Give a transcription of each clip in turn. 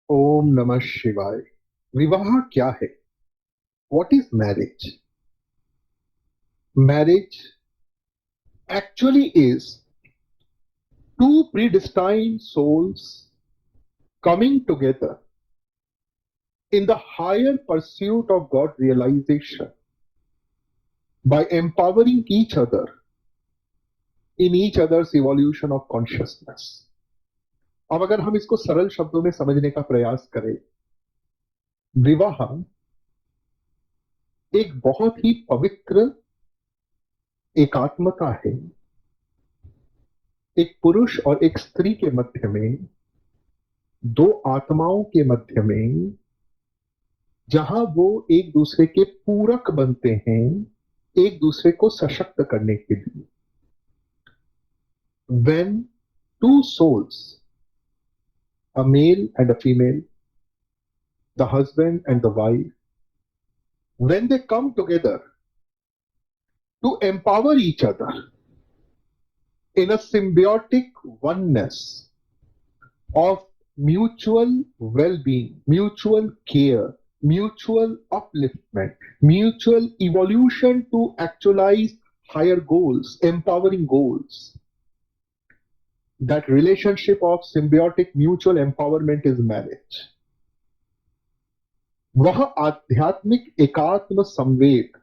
ओम नमः शिवाय। विवाह क्या है? What is marriage? Marriage actually is two predestined souls coming together in the higher pursuit of God realization by empowering each other in each other's evolution of consciousness. अब अगर हम इसको सरल शब्दों में समझने का प्रयास करें, विवाह एक बहुत ही पवित्र एकात्मता है, एक पुरुष और एक स्त्री के मध्य में, दो आत्माओं के मध्य में, जहां वो एक दूसरे के पूरक बनते हैं, एक दूसरे को सशक्त करने के लिए। When two souls, a male and a female, the husband and the wife, when they come together to empower each other in a symbiotic oneness of mutual well-being, mutual care, mutual upliftment, mutual evolution to actualize higher goals, empowering goals. That relationship of symbiotic mutual empowerment is marriage. वह आध्यात्मिक एकात्म संवेद,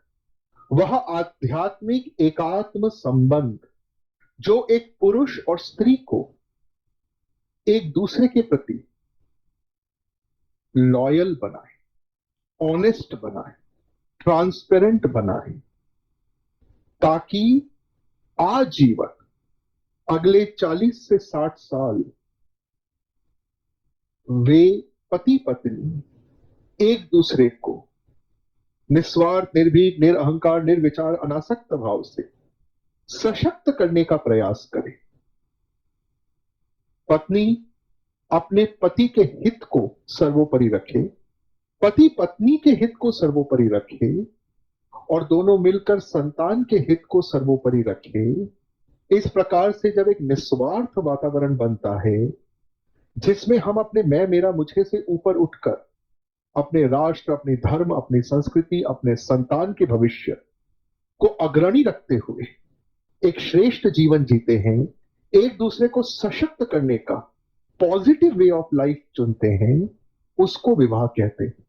वह आध्यात्मिक एकात्म संबंध जो एक पुरुष और स्त्री को एक दूसरे के प्रति लॉयल बनाए, ऑनेस्ट बनाए, ट्रांसपेरेंट बनाए, ताकि आजीवन अगले 40 से 60 साल वे पति पत्नी एक दूसरे को निस्वार्थ, निर्भीक, निरअहंकार, निर्विचार, अनासक्त भाव से सशक्त करने का प्रयास करें। पत्नी अपने पति के हित को सर्वोपरि रखे, पति पत्नी के हित को सर्वोपरि रखे, और दोनों मिलकर संतान के हित को सर्वोपरि रखे। इस प्रकार से जब एक निस्वार्थ वातावरण बनता है, जिसमें हम अपने मैं मेरा मुझे से ऊपर उठकर अपने राष्ट्र, अपने धर्म, अपनी संस्कृति, अपने संतान के भविष्य को अग्रणी रखते हुए एक श्रेष्ठ जीवन जीते हैं, एक दूसरे को सशक्त करने का पॉजिटिव वे ऑफ लाइफ चुनते हैं, उसको विवाह कहते हैं।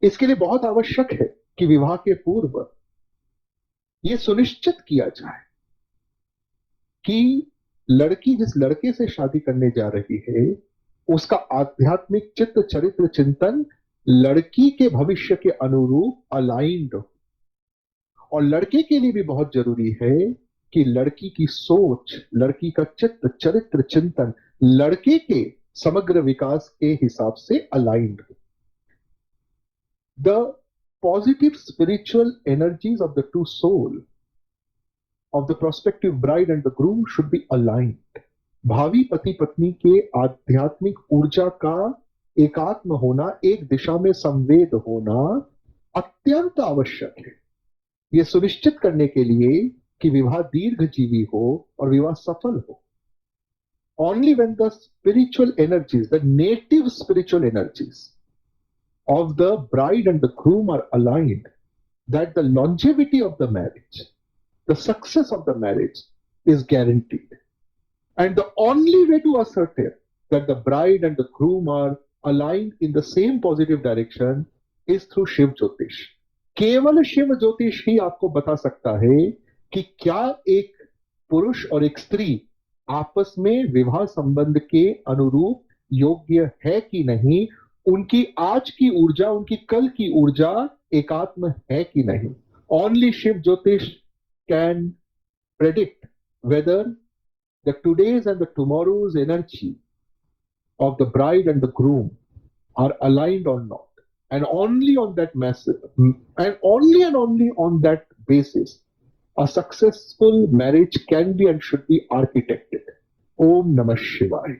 इसके लिए बहुत आवश्यक है कि विवाह के पूर्व यह सुनिश्चित किया जाए कि लड़की जिस लड़के से शादी करने जा रही है, उसका आध्यात्मिक चित्त चरित्र चिंतन लड़की के भविष्य के अनुरूप अलाइंड हो। और लड़के के लिए भी बहुत जरूरी है कि लड़की की सोच, लड़की का चित्त चरित्र चिंतन लड़के के समग्र विकास के हिसाब से अलाइंड हो। The positive spiritual energies of the two soul of the prospective bride and the groom should be aligned. भावी पति पत्नी के आध्यात्मिक ऊर्जा का एकात्म होना, एक दिशा में संवेद होना अत्यंत आवश्यक है, यह सुनिश्चित करने के लिए कि विवाह दीर्घजीवी हो और विवाह सफल हो। Only when the spiritual energies, the native spiritual energies of the bride and the groom are aligned, that the longevity of the marriage, the success of the marriage is guaranteed. And the only way to ascertain that the bride and the groom are aligned in the same positive direction is through Shiv Jyotish. केवल शिव ज्योतिष ही आपको बता सकता है कि क्या एक पुरुष और एक स्त्री आपस में विवाह संबंध के अनुरूप योग्य है कि नहीं, उनकी आज की ऊर्जा, उनकी कल की ऊर्जा एकात्म है कि नहीं। Only Shiv Jyotish can predict whether the today's and the tomorrow's energy of the bride and the groom are aligned or not. And only on that and only on that basis, a successful marriage can be and should be architected. Om Namah Shivaya.